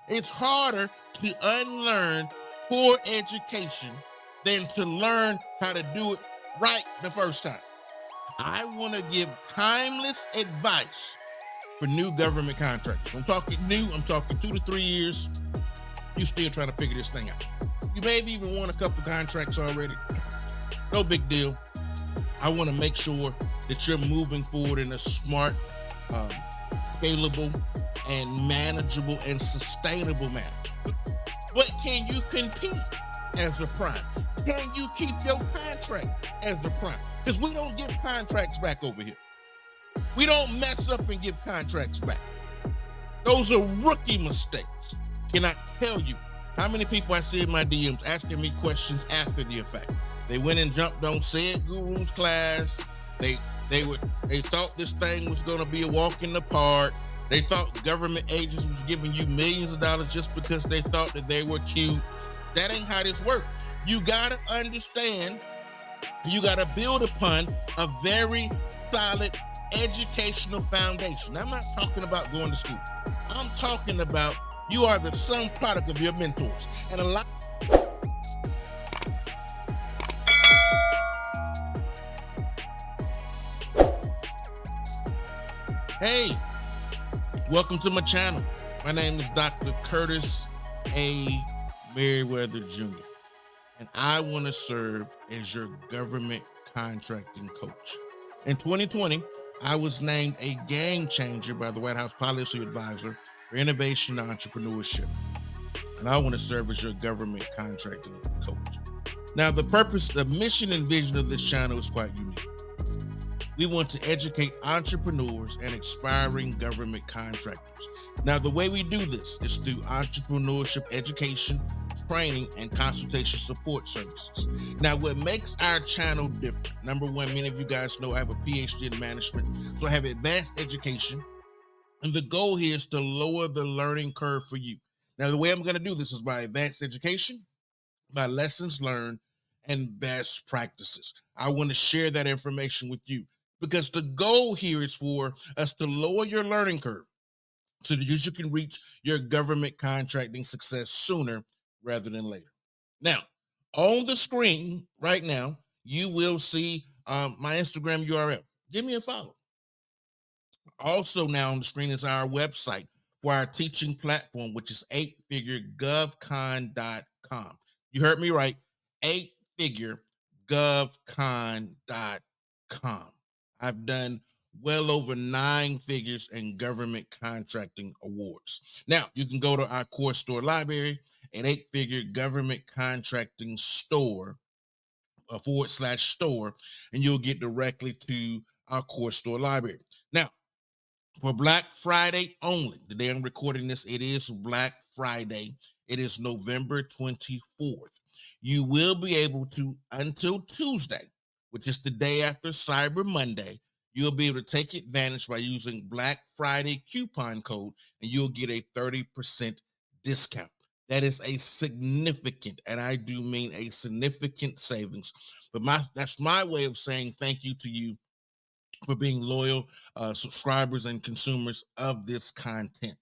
It's harder to unlearn poor education than to learn how to do it right the first time. I want to give timeless advice for new government contractors. I'm talking new, I'm talking 2 to 3 years. You still trying to figure this thing out. You may have even won a couple contracts already. No big deal. I want to make sure that you're moving forward in a smart, scalable, and manageable and sustainable manner. But can you compete as a prime? Can you keep your contract as a prime? Because we don't give contracts back over here. We don't mess up and give contracts back. Those are rookie mistakes. Can I tell you how many people I see in my DMs asking me questions after the effect? They went and jumped on Said Guru's class. They thought this thing was going to be a walk in the park. They thought government agents was giving you millions of dollars just because they thought that they were cute. That ain't how this works. You got to understand, you got to build upon a very solid educational foundation. I'm not talking about going to school. I'm talking about you are the sum product of your mentors. And a lot. Hey, welcome to my channel. My name is Dr. Curtis A. Merriweather Jr. And I want to serve as your government contracting coach. In 2020, I was named a game changer by the White House Policy Advisor for Innovation and Entrepreneurship. And I want to serve as your government contracting coach. Now, the purpose, the mission and vision of this channel is quite unique. We want to educate entrepreneurs and aspiring government contractors. Now, the way we do this is through entrepreneurship education, training, and consultation support services. Now, what makes our channel different, number one, many of you guys know I have a PhD in management, so I have advanced education, and the goal here is to lower the learning curve for you. Now, the way I'm going to do this is by advanced education, by lessons learned, and best practices. I want to share that information with you because the goal here is for us to lower your learning curve so that you can reach your government contracting success sooner rather than later. Now, on the screen right now, you will see my Instagram URL. Give me a follow. Also now on the screen is our website for our teaching platform, which is 8figuregovcon.com. You heard me right, 8figuregovcon.com. I've done well over 9 figures in government contracting awards. Now, you can go to our course store library at 8figure government contracting store /store, and you'll get directly to our course store library. Now, for Black Friday only, the day I'm recording this, it is Black Friday. It is November 24th. You will be able to, until Tuesday, which is the day after Cyber Monday, you'll be able to take advantage by using Black Friday coupon code, and you'll get a 30% discount. That is a significant, and I do mean a significant savings. But that's my way of saying thank you to you for being loyal subscribers and consumers of this content.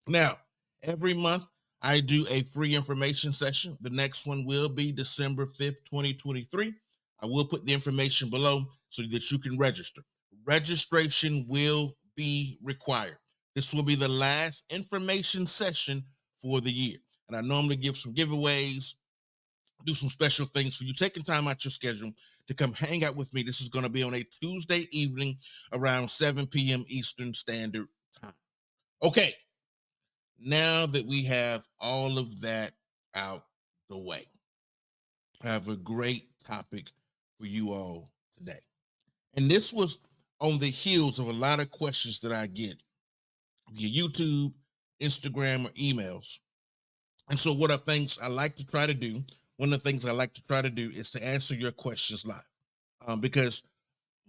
Now, every month I do a free information session. The next one will be December 5th, 2023. I will put the information below so that you can register. Registration will be required. This will be the last information session for the year. And I normally give some giveaways, do some special things for you, taking time out your schedule to come hang out with me. This is going to be on a Tuesday evening around 7 p.m. Eastern Standard Time. Okay, now that we have all of that out the way, I have a great topic for you all today. And this was on the heels of a lot of questions that I get via YouTube, Instagram, or emails. And so one of the things I like to try to do is to answer your questions live. Because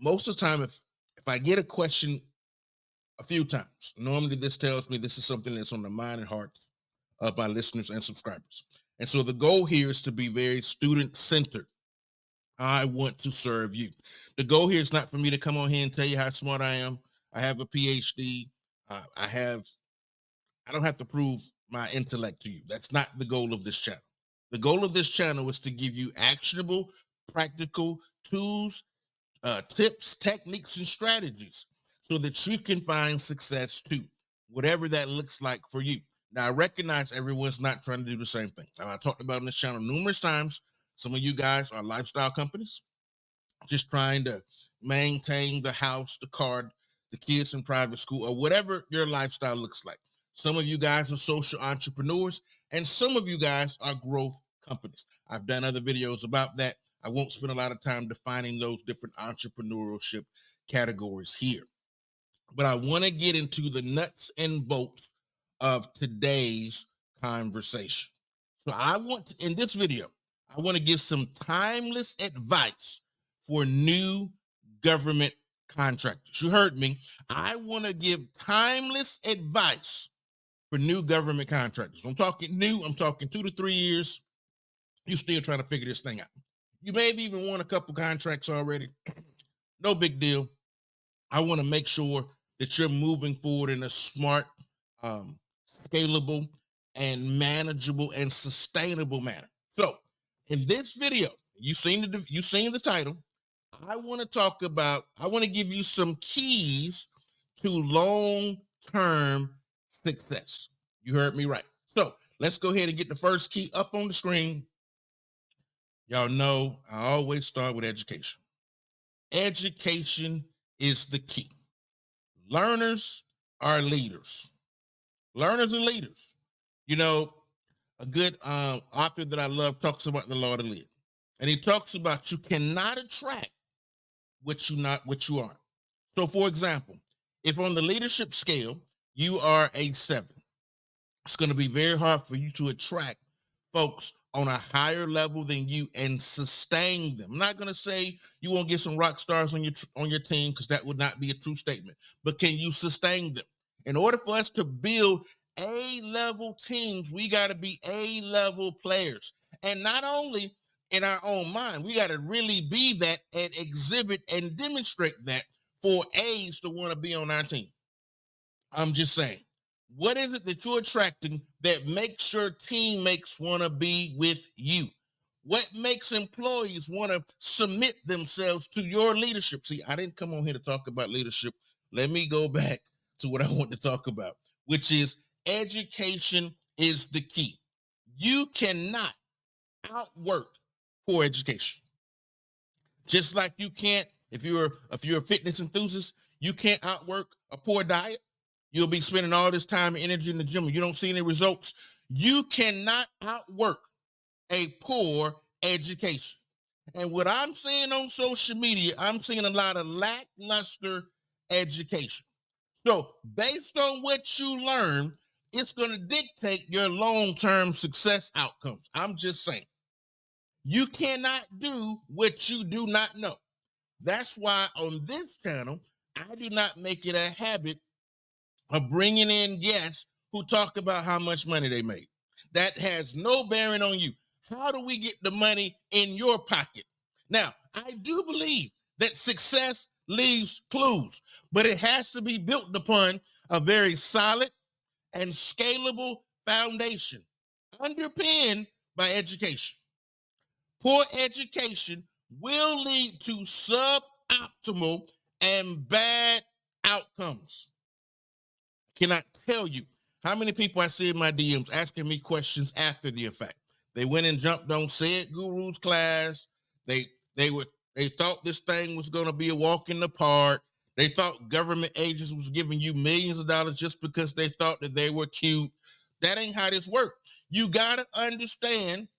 most of the time, if I get a question a few times, normally this tells me this is something that's on the mind and hearts of my listeners and subscribers. And so the goal here is to be very student-centered. I want to serve you. The goal here is not for me to come on here and tell you how smart I am. I have a PhD. I don't have to prove my intellect to you. That's not the goal of this channel. The goal of this channel is to give you actionable, practical tools, tips, techniques, and strategies so that you can find success too, whatever that looks like for you. Now, I recognize everyone's not trying to do the same thing. Now, I talked about on this channel numerous times. Some of you guys are lifestyle companies just trying to maintain the house, the car, the kids in private school, or whatever your lifestyle looks like. Some of you guys are social entrepreneurs, and some of you guys are growth companies. I've done other videos about that. I won't spend a lot of time defining those different entrepreneurship categories here. But I want to get into the nuts and bolts of today's conversation. So I want to, in this video, I want to give some timeless advice for new government contractors. You heard me. I want to give timeless advice for new government contractors. I'm talking new, I'm talking 2 to 3 years. You're still trying to figure this thing out. You may have even won a couple contracts already. No big deal. I want to make sure that you're moving forward in a smart, scalable, and manageable and sustainable manner. So, in this video, you've seen the title. I want to give you some keys to long-term success. You heard me right. So, let's go ahead and get the first key up on the screen. Y'all know I always start with education. Education is the key. Learners are leaders. Learners are leaders. You know, a good author that I love talks about the law to live. And he talks about you cannot attract what you aren't. So for example, if on the leadership scale, you are a 7, it's going to be very hard for you to attract folks on a higher level than you and sustain them. I'm not going to say you won't get some rock stars on your team, because that would not be a true statement. But can you sustain them? In order for us to build A-level teams, we got to be A-level players. And not only in our own mind, we got to really be that and exhibit and demonstrate that for A's to want to be on our team. I'm just saying. What is it that you're attracting that makes your teammates want to be with you? What makes employees want to submit themselves to your leadership? See, I didn't come on here to talk about leadership. Let me go back to what I want to talk about, which is education is the key. You cannot outwork poor education. Just like you can't, if you're a fitness enthusiast, you can't outwork a poor diet. You'll be spending all this time and energy in the gym and you don't see any results. You cannot outwork a poor education. And what I'm seeing on social media, I'm seeing a lot of lackluster education. So based on what you learn, it's going to dictate your long-term success outcomes. I'm just saying. You cannot do what you do not know. That's why on this channel, I do not make it a habit of bringing in guests who talk about how much money they made. That has no bearing on you. How do we get the money in your pocket? Now, I do believe that success leaves clues, but it has to be built upon a very solid and scalable foundation, underpinned by education. Poor education will lead to suboptimal and bad outcomes. Cannot tell you how many people I see in my DMs asking me questions after the effect. They went and jumped on Said Guru's class. They thought this thing was going to be a walk in the park. They thought government agents was giving you millions of dollars just because they thought that they were cute. That ain't how this works. You got to understand,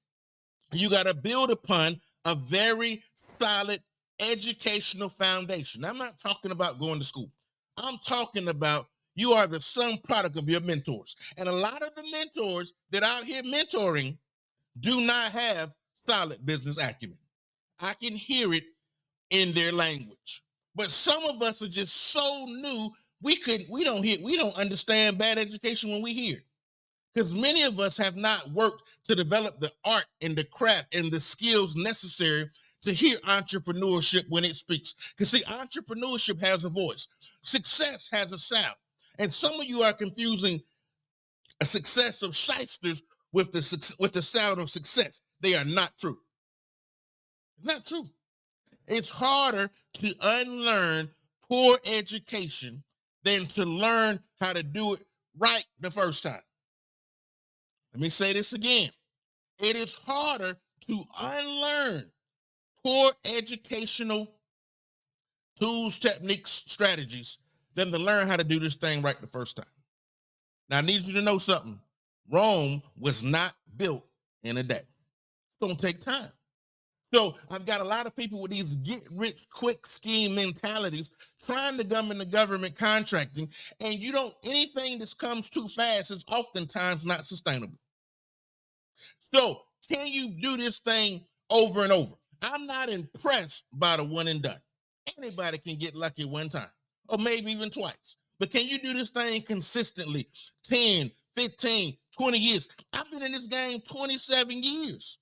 you got to build upon a very solid educational foundation. I'm not talking about going to school. I'm talking about you are the sum product of your mentors. And a lot of the mentors that are out here mentoring do not have solid business acumen. I can hear it in their language. But some of us are just so new, we don't understand bad education when we hear it. Because many of us have not worked to develop the art and the craft and the skills necessary to hear entrepreneurship when it speaks. Because see, entrepreneurship has a voice. Success has a sound. And some of you are confusing a success of shysters with the sound of success. They are not true. Not true. It's harder to unlearn poor education than to learn how to do it right the first time. Let me say this again. It is harder to unlearn poor educational tools, techniques, strategies than to learn how to do this thing right the first time. Now, I need you to know something. Rome was not built in a day. It's going to take time. So I've got a lot of people with these get-rich-quick scheme mentalities trying to come into government contracting, and anything that comes too fast is oftentimes not sustainable. So can you do this thing over and over? I'm not impressed by the one and done. Anybody can get lucky one time, or maybe even twice. But can you do this thing consistently 10, 15, 20 years? I've been in this game 27 years.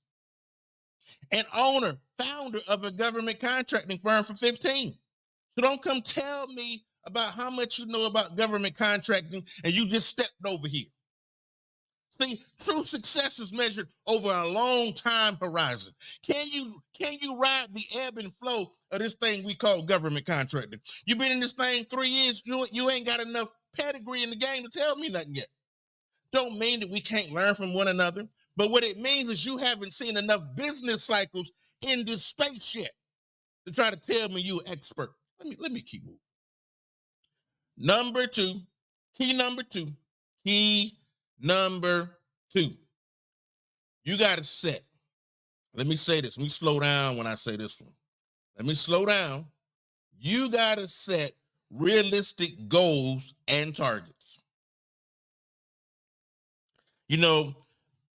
An owner, founder of a government contracting firm for 15. So don't come tell me about how much you know about government contracting and you just stepped over here. See, true success is measured over a long time horizon. Can you ride the ebb and flow of this thing we call government contracting? You've been in this thing 3 years, you ain't got enough pedigree in the game to tell me nothing yet. Don't mean that we can't learn from one another, but what it means is you haven't seen enough business cycles in this space yet to try to tell me you're an expert. Let me keep moving. Key number two. You got to set. Let me say this. Let me slow down when I say this one. Let me slow down. You got to set realistic goals and targets.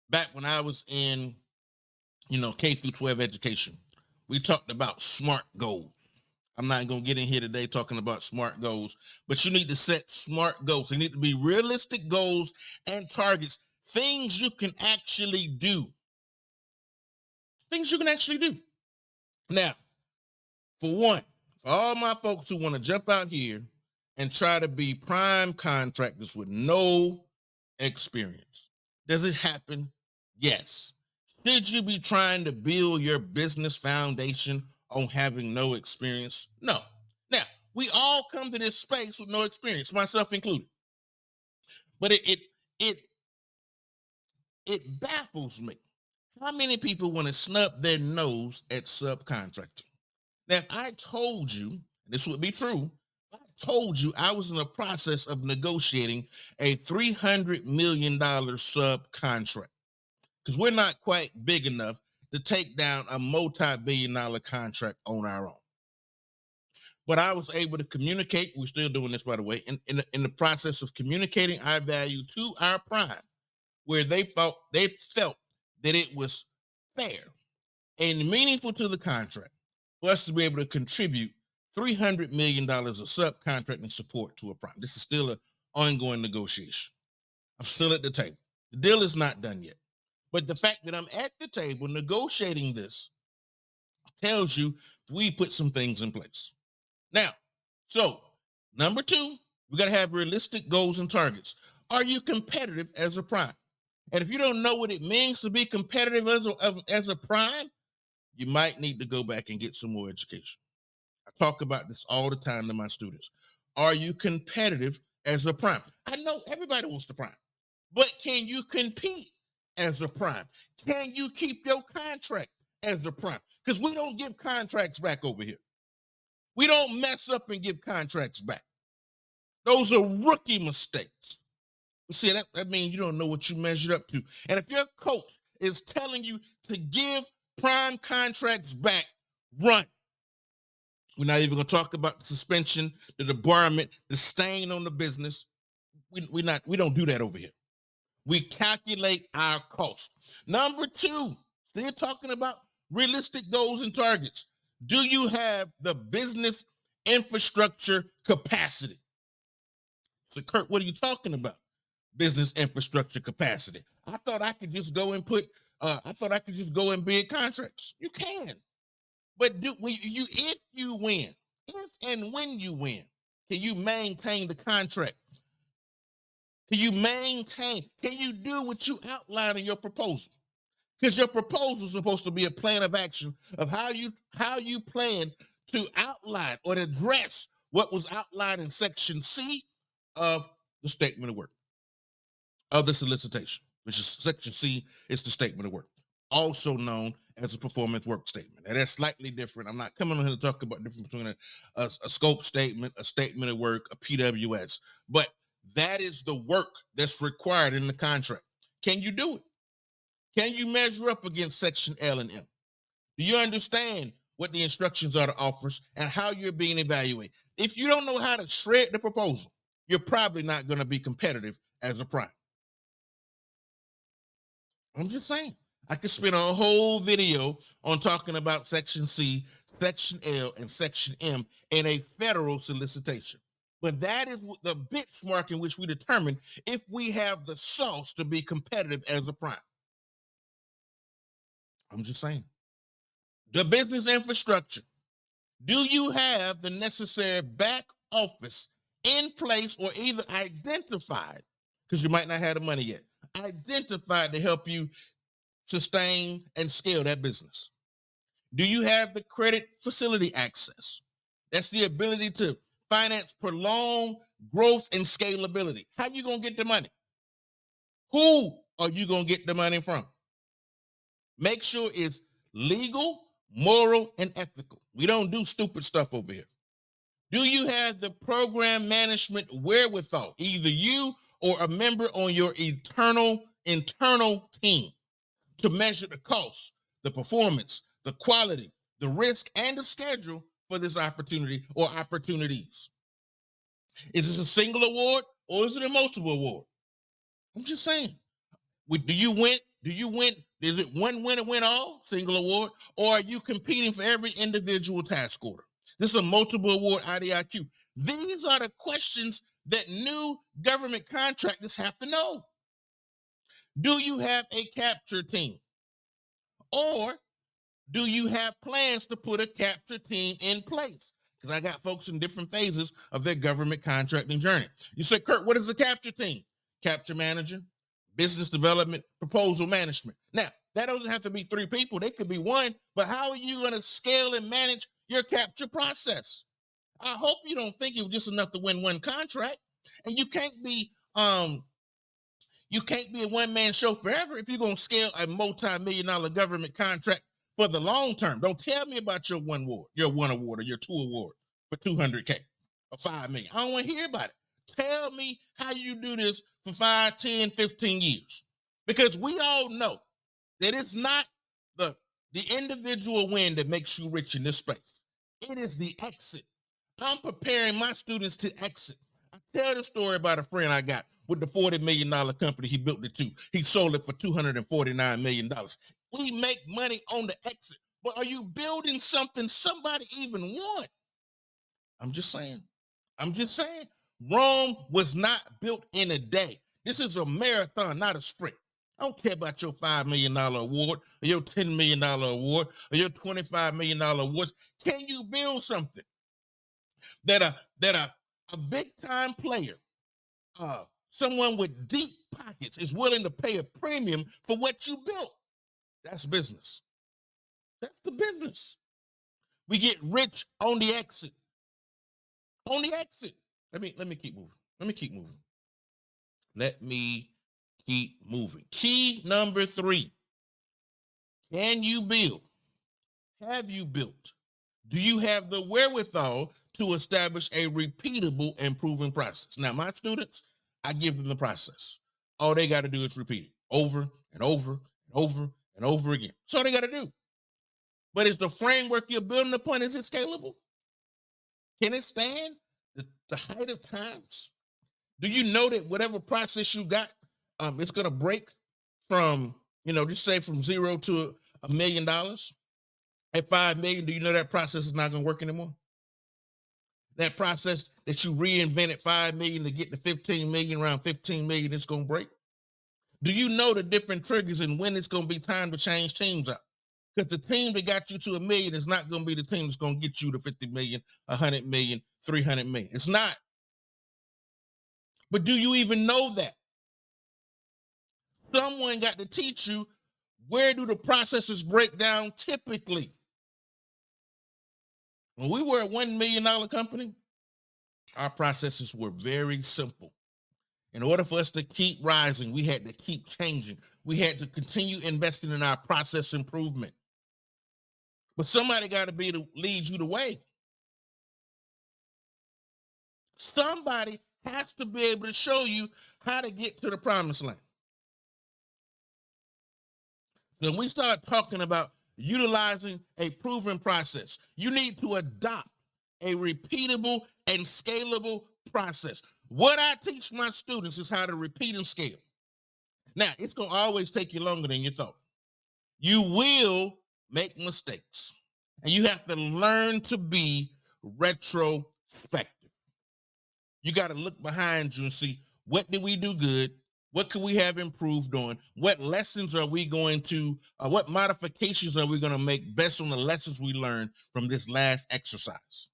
Back when I was in, K through 12 education, we talked about SMART goals. I'm not going to get in here today talking about SMART goals, but you need to set SMART goals. They need to be realistic goals and targets, things you can actually do. Things you can actually do. Now, for one, for all my folks who want to jump out here and try to be prime contractors with no experience, does it happen? Yes. Should you be trying to build your business foundation on having no experience? No. Now, we all come to this space with no experience, myself included. But it baffles me. How many people want to snub their nose at subcontracting? Now, if I told you, this would be true, I told you I was in the process of negotiating a $300 million subcontract, because we're not quite big enough to take down a multi-billion-dollar contract on our own. But I was able to communicate. We're still doing this, by the way, in the process of communicating our value to our prime, where they felt that it was fair and meaningful to the contract for us to be able to contribute $300 million of subcontracting support to a prime. This is still an ongoing negotiation. I'm still at the table. The deal is not done yet. But the fact that I'm at the table negotiating this tells you we put some things in place. Now, so number two, we got to have realistic goals and targets. Are you competitive as a prime? And if you don't know what it means to be competitive as a prime, you might need to go back and get some more education. I talk about this all the time to my students. Are you competitive as a prime? I know everybody wants to prime, but can you compete as a prime? Can you keep your contract as a prime? Because we don't give contracts back over here. We don't mess up and give contracts back. Those are rookie mistakes. See, that means you don't know what you measured up to. And if your coach is telling you to give prime contracts back, run. We're not even going to talk about the suspension, the debarment, the stain on the business. We don't do that over here. We calculate our cost. Number two, they're talking about realistic goals and targets. Do you have the business infrastructure capacity? So, Kurt, what are you talking about? Business infrastructure capacity. I thought I could just go and bid contracts. You can. But if you win, if and when you win, can you maintain the contract? Can you maintain? Can you do what you outline in your proposal? Because your proposal is supposed to be a plan of action of how you plan to outline or to address what was outlined in section C of the statement of work, of the solicitation, which is section C is the statement of work, also known as a performance work statement. And that's slightly different. I'm not coming on here to talk about the difference between a scope statement, a statement of work, a PWS, but that is the work that's required in the contract. Can you do it? Can you measure up against section L and M? Do you understand what the instructions are to offers and how you're being evaluated? If you don't know how to shred the proposal, you're probably not going to be competitive as a prime. I'm just saying. I could spend a whole video on talking about section C, section L, and section M in a federal solicitation. But that is the benchmark in which we determine if we have the sauce to be competitive as a prime. I'm just saying. The business infrastructure. Do you have the necessary back office in place or either identified, because you might not have the money yet, identified to help you sustain and scale that business? Do you have the credit facility access? That's the ability to finance prolonged growth and scalability. How are you going to get the money? Who are you going to get the money from? Make sure it's legal, moral, and ethical. We don't do stupid stuff over here. Do you have the program management wherewithal, either you or a member on your internal team, to measure the cost, the performance, the quality, the risk, and the schedule for this opportunity or opportunities? Is this a single award or is it a multiple award? I'm just saying. Do you win? Is it one winner win all, single award, or are you competing for every individual task order? This is a multiple award IDIQ. These are the questions that new government contractors have to know. Do you have a capture team? Or do you have plans to put a capture team in place? Because I got folks in different phases of their government contracting journey. You say, Kurt, what is a capture team? Capture manager, business development, proposal management. Now, that doesn't have to be 3 people. They could be 1, but how are you going to scale and manage your capture process? I hope you don't think it was just enough to win one contract. And you can't be a one-man show forever if you're going to scale a multi-million-dollar government contract for the long term. Don't tell me about your one award or your 2 award for $200K or $5 million. I don't want to hear about it. Tell me how you do this for 5, 10, 15 years. Because we all know that it's not the individual win that makes you rich in this space. It is the exit. I'm preparing my students to exit. I tell the story about a friend I got with the $40 million company he built it to. He sold it for $249 million. We make money on the exit. But are you building something somebody even want? I'm just saying. Rome was not built in a day. This is a marathon, not a sprint. I don't care about your $5 million award or your $10 million award or your $25 million awards. Can you build something that a big time player, someone with deep pockets is willing to pay a premium for what you built? That's business. That's the business. We get rich on the exit. On the exit. Let me keep moving. Let me keep moving. Key number 3. Can you build? Have you built? Do you have the wherewithal to establish a repeatable and proven process? Now, my students, I give them the process. All they got to do is repeat it over and over and over and over again. That's all they got to do. But is the framework you're building upon, is it scalable? Can it stand the height of times? Do you know that whatever process you got, it's going to break from, just say from 0 to $1 million? At 5 million, do you know that process is not going to work anymore? That process that you reinvented 5 million to get to 15 million, around 15 million, it's going to break? Do you know the different triggers and when it's going to be time to change teams up? Because the team that got you to $1 million is not going to be the team that's going to get you to 50 million, 100 million, 300 million. It's not. But do you even know that? Someone got to teach you, where do the processes break down typically? When we were a $1 million company, our processes were very simple. In order for us to keep rising, we had to keep changing. We had to continue investing in our process improvement. But somebody got to be to lead you the way. Somebody has to be able to show you how to get to the promised land. So when we start talking about utilizing a proven process, you need to adopt a repeatable and scalable process. What I teach my students is how to repeat and scale. Now, it's going to always take you longer than you thought. You will make mistakes, and you have to learn to be retrospective. You got to look behind you and see, what did we do good? What could we have improved on? What lessons are we going to, what modifications are we going to make based on the lessons we learned from this last exercise?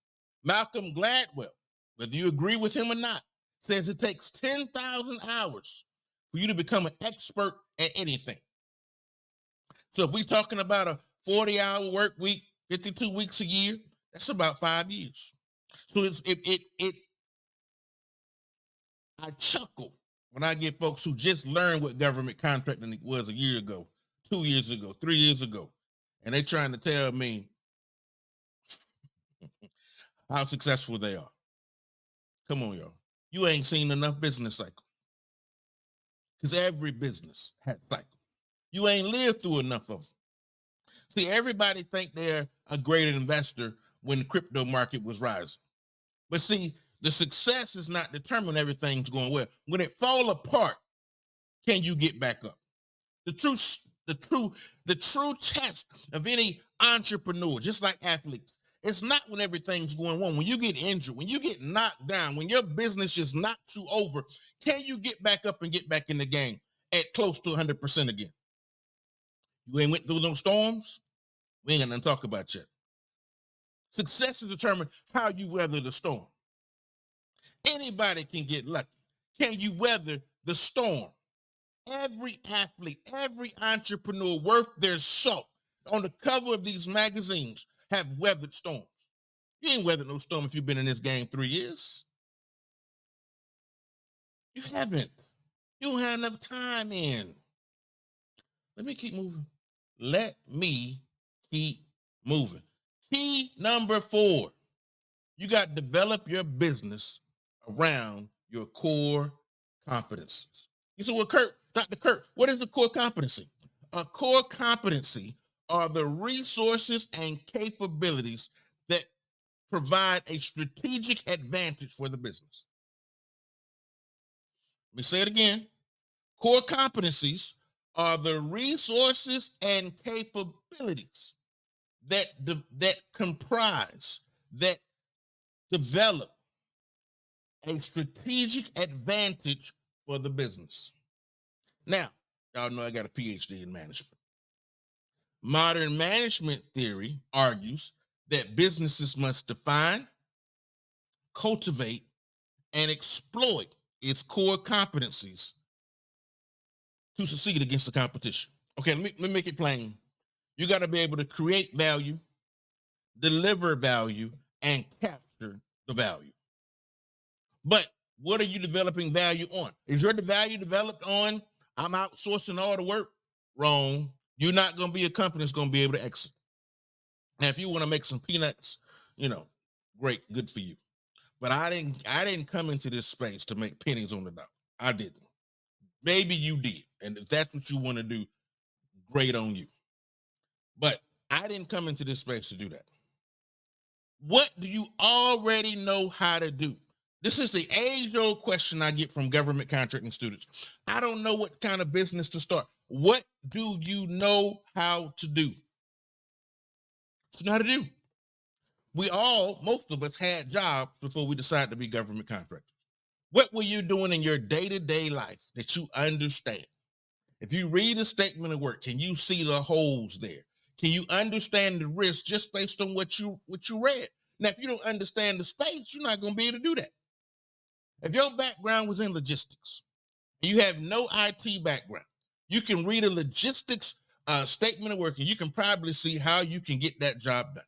Malcolm Gladwell, whether you agree with him or not, says it takes 10,000 hours for you to become an expert at anything. So if we're talking about a 40-hour work week, 52 weeks a year, that's about 5 years. So I chuckle when I get folks who just learned what government contracting was a year ago, 2 years ago, 3 years ago, and they trying to tell me how successful they are. Come on, y'all. You ain't seen enough business cycles, because every business had cycles. You ain't lived through enough of them. See, everybody think they're a great investor when the crypto market was rising. But see, the success is not determined everything's going well. When it fall apart, can you get back up? The true test of any entrepreneur, just like athletes, it's not when everything's going wrong. When you get injured, when you get knocked down, when your business just knocks you over, can you get back up and get back in the game at close to 100% again? You ain't went through no storms? We ain't got nothing to talk about yet. Success is determined how you weather the storm. Anybody can get lucky. Can you weather the storm? Every athlete, every entrepreneur worth their salt on the cover of these magazines have weathered storms. You ain't weathered no storm if you've been in this game 3 years. You haven't. You don't have enough time in. Let me keep moving. Let me keep moving. Key number 4, you got to develop your business around your core competencies. You say, well, Dr. Kurt, what is a core competency? A core competency are the resources and capabilities that provide a strategic advantage for the business. Let me say it again. Core competencies are the resources and capabilities that comprise, that develop a strategic advantage for the business. Now, y'all know I got a PhD in management. Modern management theory argues that businesses must define, cultivate, and exploit its core competencies to succeed against the competition. Okay, let me make it plain. You got to be able to create value, deliver value, and capture the value. But what are you developing value on? Is your value developed on, I'm outsourcing all the work? Wrong. You're not going to be a company that's going to be able to exit. Now, if you want to make some peanuts, great, good for you. But I didn't come into this space to make pennies on the dollar. I didn't. Maybe you did. And if that's what you want to do, great on you. But I didn't come into this space to do that. What do you already know how to do? This is the age-old question I get from government contracting students. I don't know what kind of business to start. What do you know how to do? It's not how to do. Most of us had jobs before we decided to be government contractors. What were you doing in your day-to-day life that you understand? If you read a statement of work, can you see the holes there? Can you understand the risk just based on what you read? Now, if you don't understand the space, you're not going to be able to do that. If your background was in logistics, and you have no IT background, You can read a logistics statement of work, and you can probably see how you can get that job done.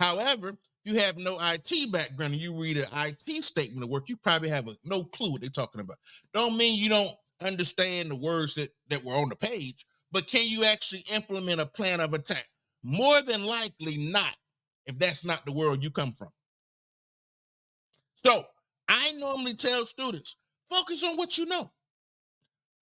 However, if you have no IT background and you read an IT statement of work, you probably have no clue what they're talking about. Don't mean you don't understand the words that were on the page, but can you actually implement a plan of attack? More than likely not, if that's not the world you come from. So I normally tell students, focus on what you know.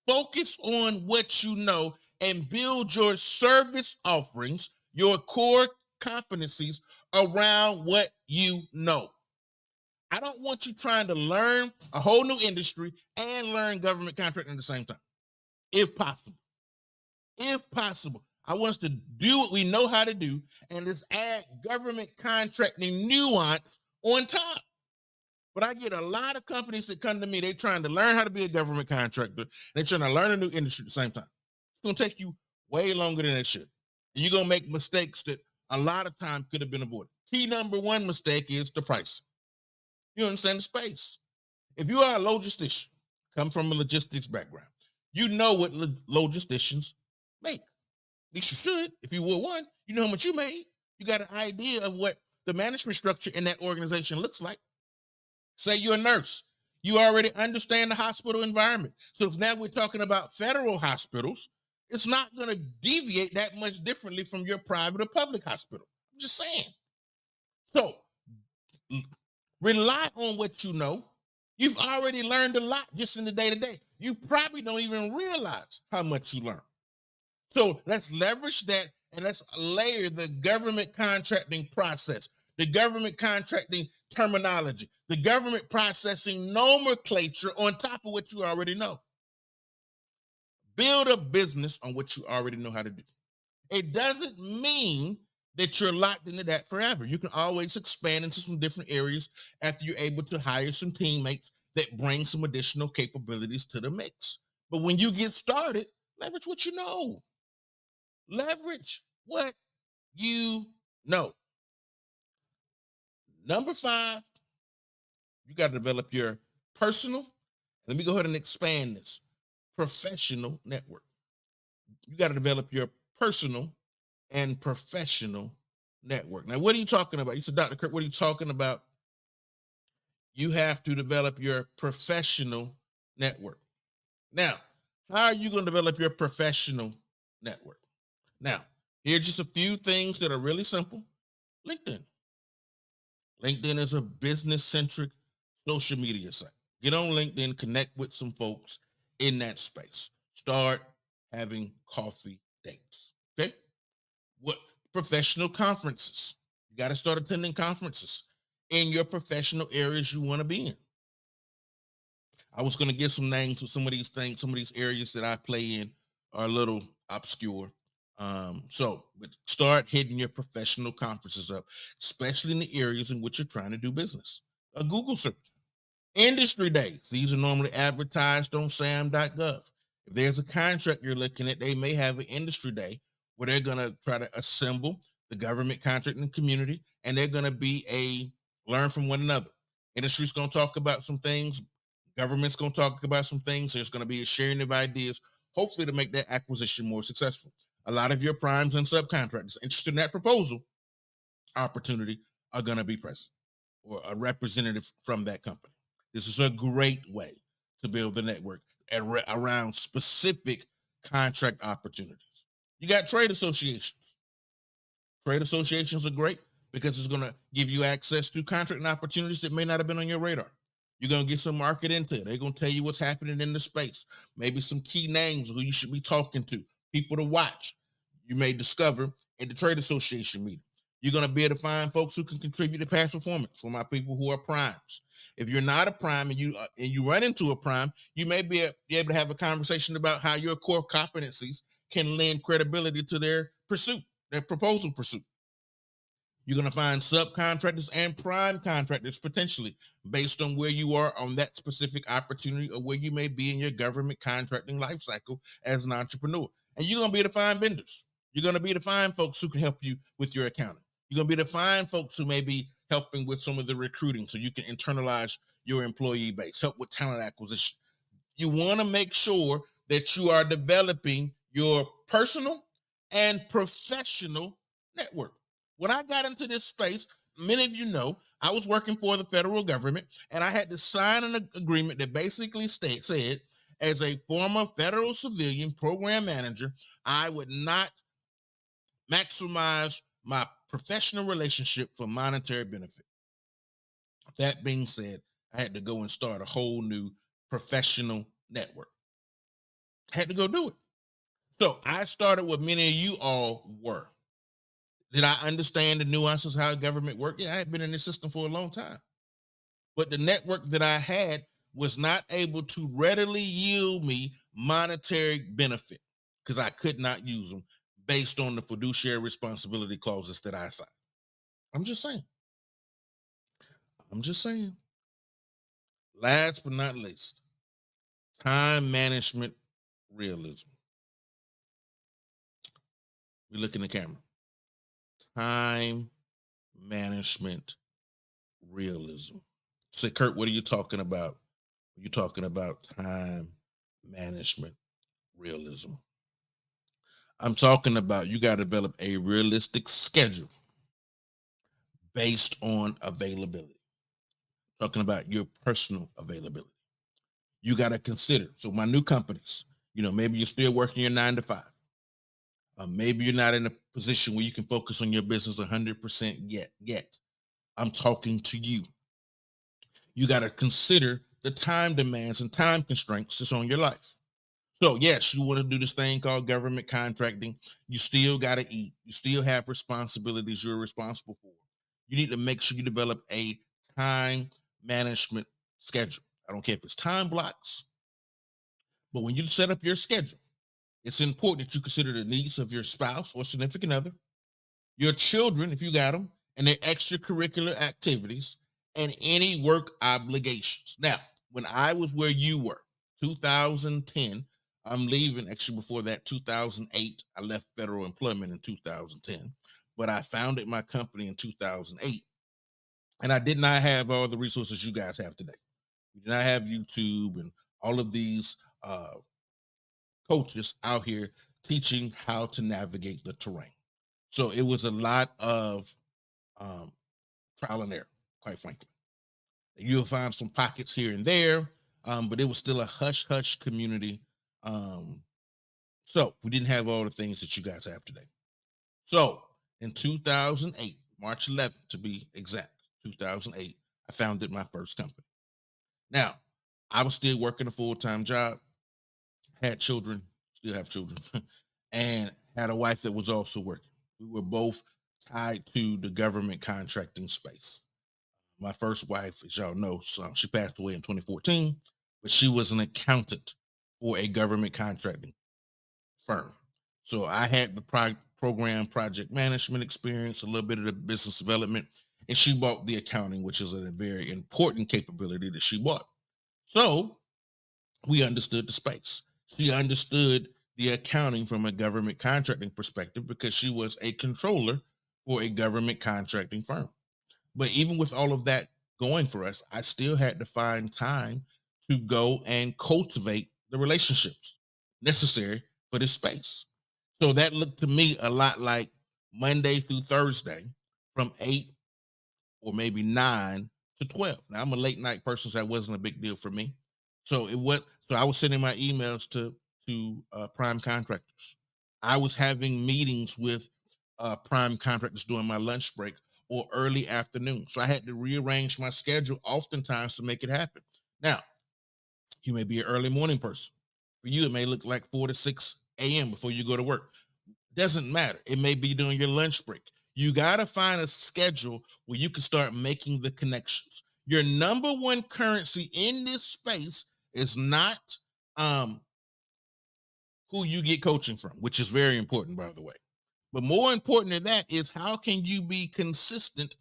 Focus on what you know and build your service offerings, your core competencies around what you know. I don't want you trying to learn a whole new industry and learn government contracting at the same time, if possible. If possible. I want us to do what we know how to do and just add government contracting nuance on top. But I get a lot of companies that come to me, they're trying to learn how to be a government contractor. They're trying to learn a new industry at the same time. It's going to take you way longer than it should. And you're going to make mistakes that a lot of time could have been avoided. Key number one mistake is the price. You understand the space. If you are a logistician, come from a logistics background, you know what logisticians make. At least you should. If you were one, you know how much you made. You got an idea of what the management structure in that organization looks like. Say you're a nurse. You already understand the hospital environment. So if now we're talking about federal hospitals, it's not going to deviate that much differently from your private or public hospital. I'm just saying. So rely on what you know. You've already learned a lot just in the day-to-day. You probably don't even realize how much you learn. So let's leverage that and let's layer the government contracting process, the government contracting terminology, the government processing nomenclature on top of what you already know. Build a business on what you already know how to do. It doesn't mean that you're locked into that forever. You can always expand into some different areas after you're able to hire some teammates that bring some additional capabilities to the mix. But when you get started, leverage what you know. Leverage what you know. Number 5, you got to develop your personal, let me go ahead and expand this, professional network. You got to develop your personal and professional network. Now, what are you talking about? You said, Dr. Kirk, what are you talking about? You have to develop your professional network. Now, how are you going to develop your professional network? Now, here's just a few things that are really simple. LinkedIn. LinkedIn is a business-centric social media site. Get on LinkedIn, connect with some folks in that space. Start having coffee dates. Okay? What professional conferences? You got to start attending conferences in your professional areas you want to be in. I was going to give some names to some of these things, some of these areas that I play in are a little obscure. But start hitting your professional conferences up, especially in the areas in which you're trying to do business. A Google search. Industry days. These are normally advertised on sam.gov. If there's a contract you're looking at, they may have an industry day where they're going to try to assemble the government contracting community, and they're going to be learn from one another. Industry's going to talk about some things. Government's going to talk about some things. There's going to be a sharing of ideas, hopefully to make that acquisition more successful. A lot of your primes and subcontractors interested in that proposal opportunity are going to be present or a representative from that company. This is a great way to build the network around specific contract opportunities. You got trade associations. Trade associations are great because it's going to give you access to contracting opportunities that may not have been on your radar. You're going to get some market intel. They're going to tell you what's happening in the space, maybe some key names who you should be talking to, people to watch. You may discover at the trade association meeting. You're going to be able to find folks who can contribute to past performance for my people who are primes. If you're not a prime and you run into a prime, you may be able to have a conversation about how your core competencies can lend credibility to their pursuit, their proposal pursuit. You're going to find subcontractors and prime contractors potentially based on where you are on that specific opportunity or where you may be in your government contracting life cycle as an entrepreneur. And you're going to be able to find vendors. You're going to be able to find folks who can help you with your accounting. You're going to be able to find folks who may be helping with some of the recruiting so you can internalize your employee base, help with talent acquisition. You want to make sure that you are developing your personal and professional network. When I got into this space, many of you know I was working for the federal government, and I had to sign an agreement that basically said, as a former federal civilian program manager, I would not maximize my professional relationship for monetary benefit. That being said, I had to go and start a whole new professional network. I had to go do it. So I started what many of you all were. Did I understand the nuances of how government worked? Yeah, I had been in this system for a long time. But the network that I had was not able to readily yield me monetary benefit because I could not use them based on the fiduciary responsibility clauses that I signed. I'm just saying. I'm just saying. Last but not least, time management realism. We look in the camera. Time management realism. Say, Kurt, what are you talking about? You're talking about time management realism. I'm talking about you got to develop a realistic schedule based on availability. Talking about your personal availability. You got to consider. So my new companies, maybe you're still working your 9 to 5. Maybe you're not in a position where you can focus on your business 100% yet. I'm talking to you. You got to consider the time demands and time constraints that's on your life. So yes, you want to do this thing called government contracting. You still got to eat. You still have responsibilities you're responsible for. You need to make sure you develop a time management schedule. I don't care if it's time blocks, but when you set up your schedule, it's important that you consider the needs of your spouse or significant other, your children, if you got them, and their extracurricular activities, and any work obligations. Now, when I was where you were, 2010, I'm leaving, actually before that, 2008, I left federal employment in 2010, but I founded my company in 2008, and I did not have all the resources you guys have today. We did not have YouTube and all of these coaches out here teaching how to navigate the terrain. So it was a lot of trial and error, quite frankly. You'll find some pockets here and there, but it was still a hush hush community. So we didn't have all the things that you guys have today. So in 2008, March 11th to be exact, 2008, I founded my first company. Now, I was still working a full-time job, had children, still have children, and had a wife that was also working. We were both tied to the government contracting space. My first wife, as y'all know, she passed away in 2014, but she was an accountant for a government contracting firm. So I had the program project management experience, a little bit of the business development, and she bought the accounting, which is a very important capability that she bought. So we understood the space. She understood the accounting from a government contracting perspective because she was a controller for a government contracting firm. But even with all of that going for us, I still had to find time to go and cultivate the relationships necessary for this space. So that looked to me a lot like Monday through Thursday from 8 or maybe 9 to 12. Now I'm a late night person, so that wasn't a big deal for me. So I was sending my emails to prime contractors. I was having meetings with prime contractors during my lunch break or early afternoon. So I had to rearrange my schedule oftentimes to make it happen. Now, you may be an early morning person. For you, it may look like 4 to 6 a.m. before you go to work. Doesn't matter. It may be during your lunch break. You got to find a schedule where you can start making the connections. Your number one currency in this space is not who you get coaching from, which is very important, by the way. But more important than that is how can you be consistent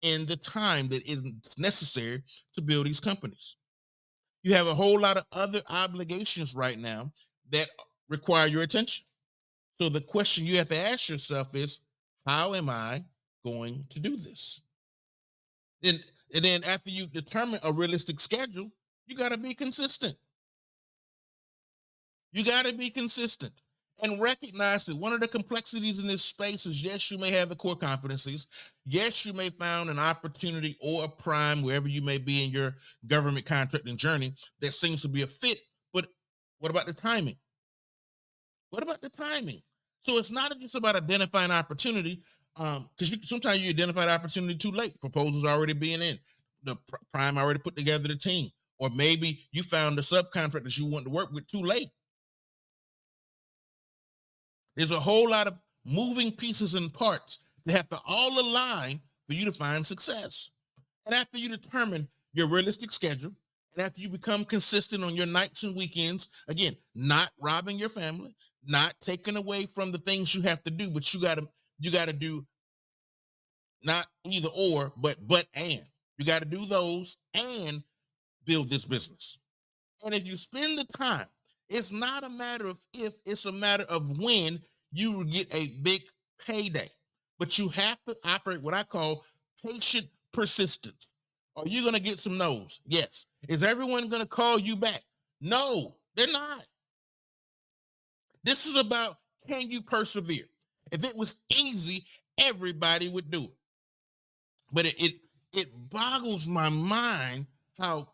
in the time that is necessary to build these companies? You have a whole lot of other obligations right now that require your attention. So the question you have to ask yourself is, how am I going to do this? And then after you determine a realistic schedule, you got to be consistent. You got to be consistent and recognize that one of the complexities in this space is, yes, you may have the core competencies. Yes, you may find an opportunity or a prime wherever you may be in your government contracting journey that seems to be a fit. But what about the timing? What about the timing? So it's not just about identifying opportunity, because sometimes you identify the opportunity too late. Proposals already being in, the prime already put together the team, or maybe you found the subcontractors you want to work with too late. There's a whole lot of moving pieces and parts that have to all align for you to find success. And after you determine your realistic schedule, and after you become consistent on your nights and weekends, again, not robbing your family, not taking away from the things you have to do, but you gotta do not either or, but and. You gotta do those and build this business. And if you spend the time, it's not a matter of if, it's a matter of when you will get a big payday. But you have to operate what I call patient persistence. Are you going to get some no's? Yes. Is everyone going to call you back? No, they're not. This is about, can you persevere? If it was easy, everybody would do it. But it boggles my mind how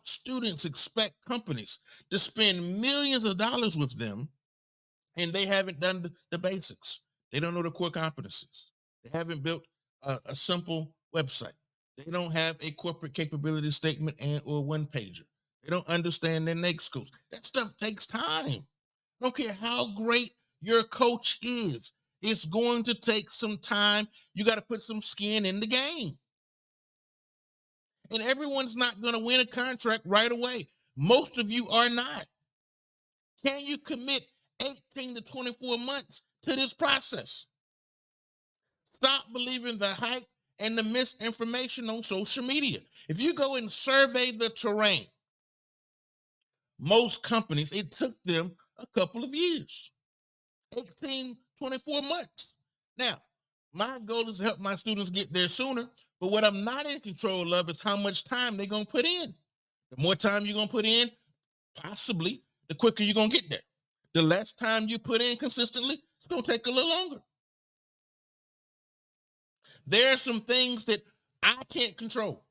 students expect companies to spend millions of dollars with them, and they haven't done the basics. They don't know the core competencies. They haven't built a simple website. They don't have a corporate capability statement and or one pager. They don't understand their NAICS codes. That stuff takes time. I don't care how great your coach is. It's going to take some time. You got to put some skin in the game. And everyone's not going to win a contract right away. Most of you are not. Can you commit 18 to 24 months to this process? Stop believing the hype and the misinformation on social media. If you go and survey the terrain, most companies, it took them a couple of years, 18, 24 months. Now, my goal is to help my students get there sooner, but what I'm not in control of is how much time they're going to put in. The more time you're going to put in, possibly, the quicker you're going to get there. The less time you put in consistently, it's going to take a little longer. There are some things that I can't control.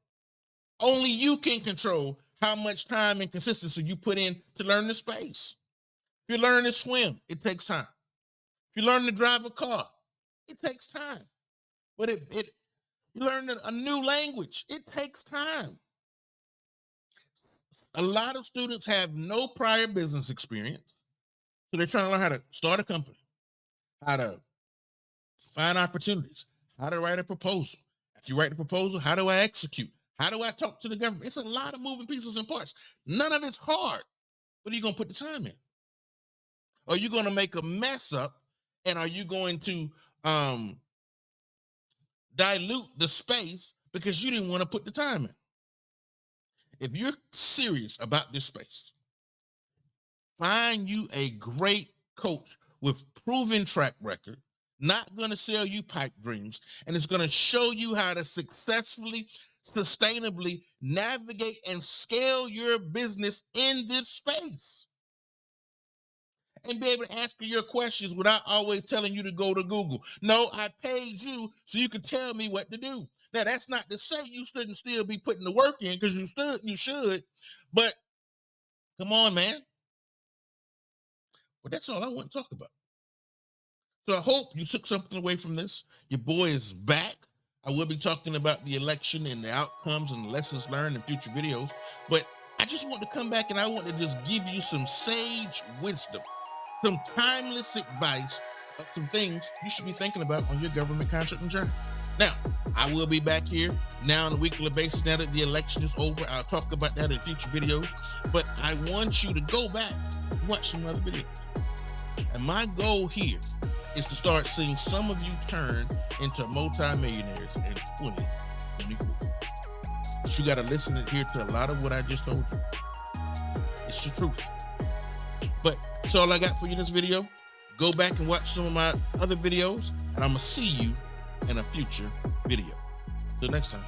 Only you can control how much time and consistency you put in to learn the space. If you're learning to swim, it takes time. If you learn to drive a car, it takes time. But you learn a new language, it takes time. A lot of students have no prior business experience, so they're trying to learn how to start a company, how to find opportunities, how to write a proposal. If you write the proposal, how do I execute? How do I talk to the government? It's a lot of moving pieces and parts. None of it's hard, but are you going to put the time in? Are you going to make a mess up, and are you going to dilute the space because you didn't want to put the time in? If you're serious about this space, find you a great coach with proven track record, not going to sell you pipe dreams, and it's going to show you how to successfully, sustainably navigate and scale your business in this space. And be able to ask your questions without always telling you to go to Google. No, I paid you so you could tell me what to do. Now, that's not to say you shouldn't still be putting the work in, because you should, but come on, man. But that's all I want to talk about. So I hope you took something away from this. Your boy is back. I will be talking about the election and the outcomes and the lessons learned in future videos. But I just want to come back and I want to just give you some sage wisdom, some timeless advice of some things you should be thinking about on your government contracting journey. Now, I will be back here now on a weekly basis. Now that the election is over, I'll talk about that in future videos. But I want you to go back and watch some other videos. And my goal here is to start seeing some of you turn into multimillionaires in 2024. But you got to listen and hear to a lot of what I just told you. It's the truth. But that's all I got for you in this video. Go back and watch some of my other videos, and I'm going to see you in a future video. Till next time.